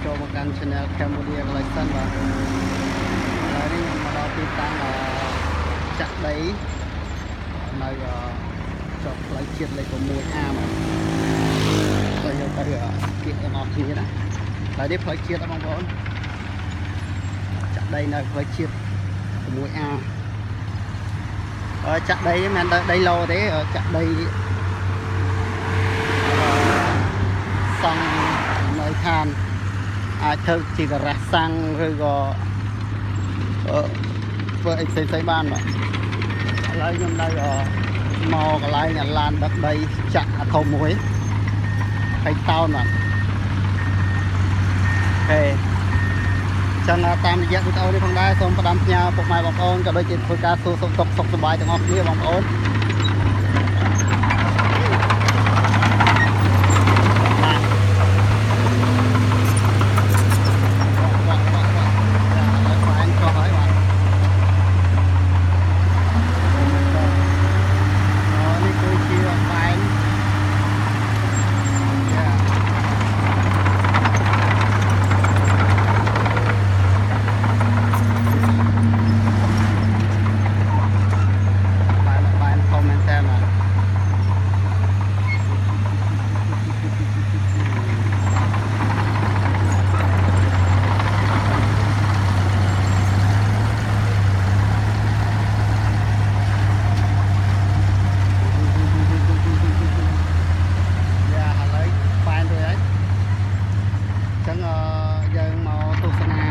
ចូលមកកាន់ channel Cambodia Collection បាទឥឡូវនេះខ្ញុំមកដល់ទីតាំងចាក់ដីនៅជាប់ផ្លូវជាតិលេខ 6A បាទហើយយកទៅគៀកទាំងអស់គ្នាណាហើយនេះផ្លូវជាតិបងប្អូនចាក់ដីនៅផ្លូវជាតិ 6A ចាក់ដីមិនមែនដីឡូទេចាក់ដីសង់នៅឋានអាចធ្វើជាការ៉ាសសាំងឬក៏ធ្វើអីផ្សេងៗបានបាទឥឡូវខ្ញុំនៅមកកន្លែងឡានដឹកដីចាក់អាធំមួយហើយតោនបាទអូខេចឹងតាមរយៈវីដេអូនេះផងដែរសូមផ្ដាំផ្ញើពុកម៉ែបងប្អូនក៏ដូចជាធ្វើការសួរសុខទុក្ខសុខសប្បាយទាំងអស់គ្នាបងប្អូនយើងមកទស្សនា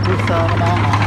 គឺសើម្ដង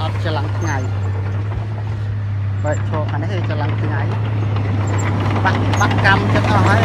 អត់ច្រឡំថ្ងៃបើឈរខាងនេះគឺច្រឡំថ្ងៃបាក់កម្មចិត្តអស់ហើយ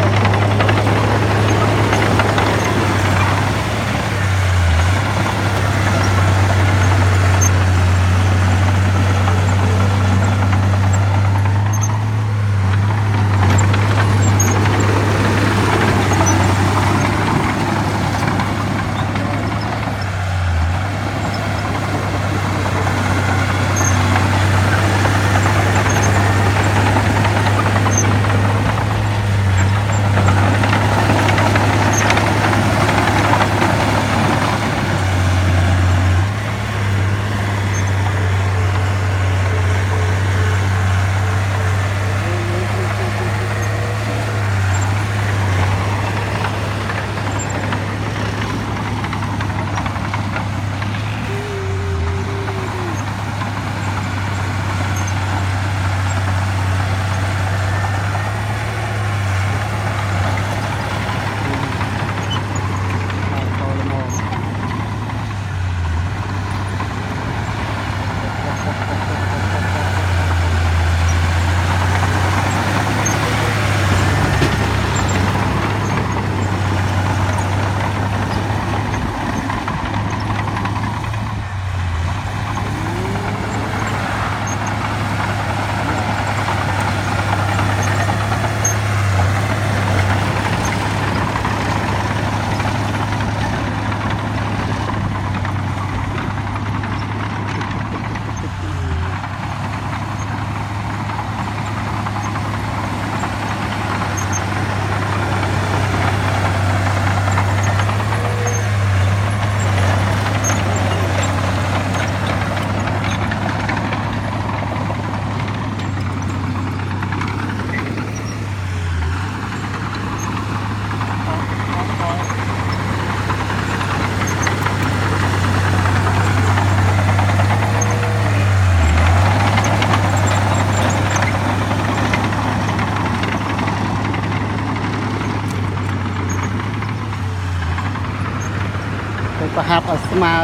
ប្រហាប់ឲ្យស្មើ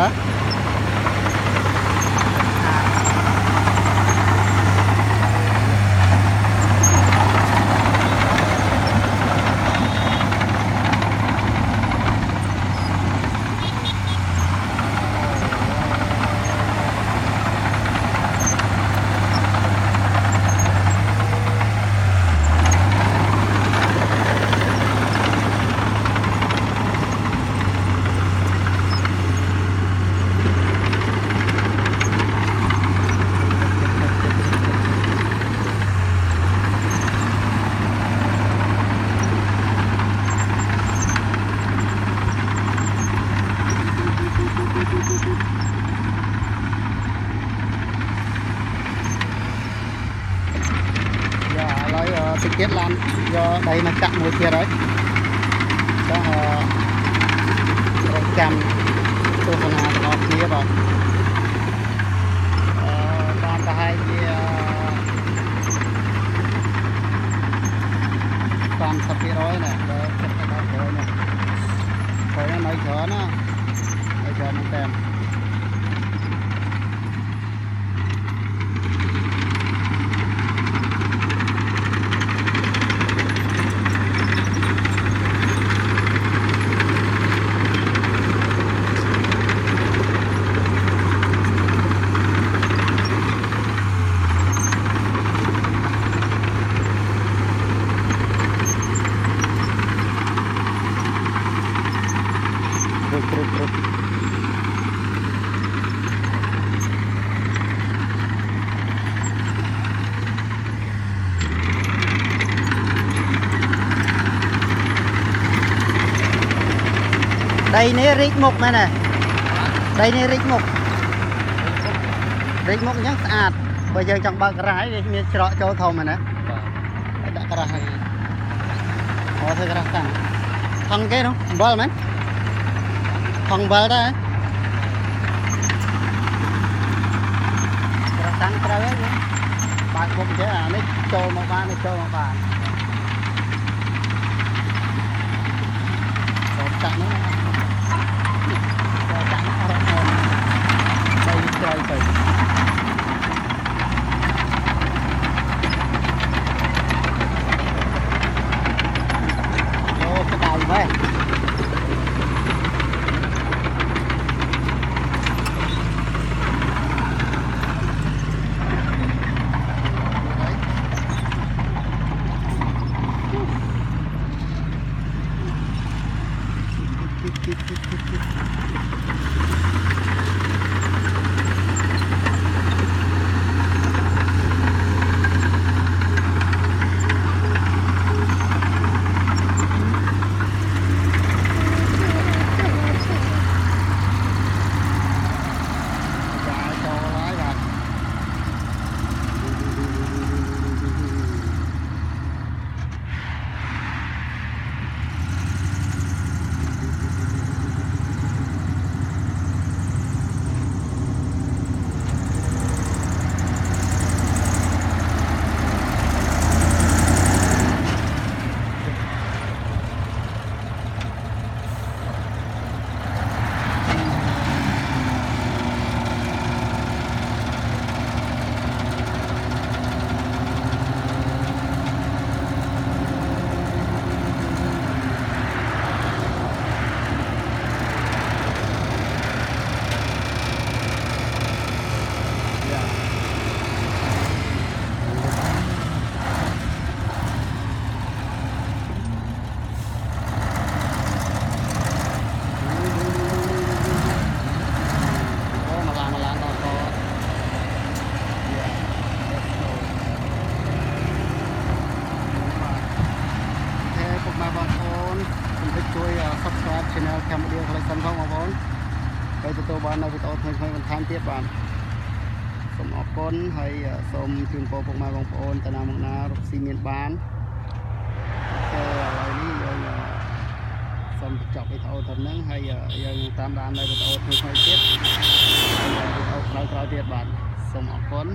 តិចទៀតឡានយកដីមកចាក់មួយទៀតហើយចង់រកចាំទស្សនាទាំងអស់គ្នាបាទតាមប្រហែលជា30% ណាដល់ចិត្តដល់ក្រោយនេះក្រោយនេះនៅច្រើនណានៅច្រើនមែនតើដីនេះរីកមុខមែនទេដីនេះរីកមុខអញ្ចឹងស្អាតបើយើងចង់បើកក្រាស់វាមានច្រកចូលធំមែនទេបាទដាក់ក្រាស់ហើយអូធ្វើក្រាស់តាំងថងគេនោះអំបិលមែនថងអំបិលដែរក្រាស់តាំងត្រូវហើយបើកមុខចេះអានេះចូលមកបាននេះចូលមកបានចូលចាក់នោះទៅអូក្តៅមែនជួយ Subscribe Channel Cambodia Collection ផងបងប្អូនហើយទទួលបាននៅវីដេអូថ្មីៗបន្ថែមទៀតបាទសូមអរគុណហើយសូមជូនពរពុកម៉ែបងប្អូនតាណាមកណារកស៊ីមានបានឥឡូវនេះយើងសូមបញ្ចប់វីដេអូទៅហ្នឹងហើយយើងតាមដាននៅវីដេអូថ្មីៗទៀតវីដេអូក្រោយៗទៀតបាទសូមអរគុណ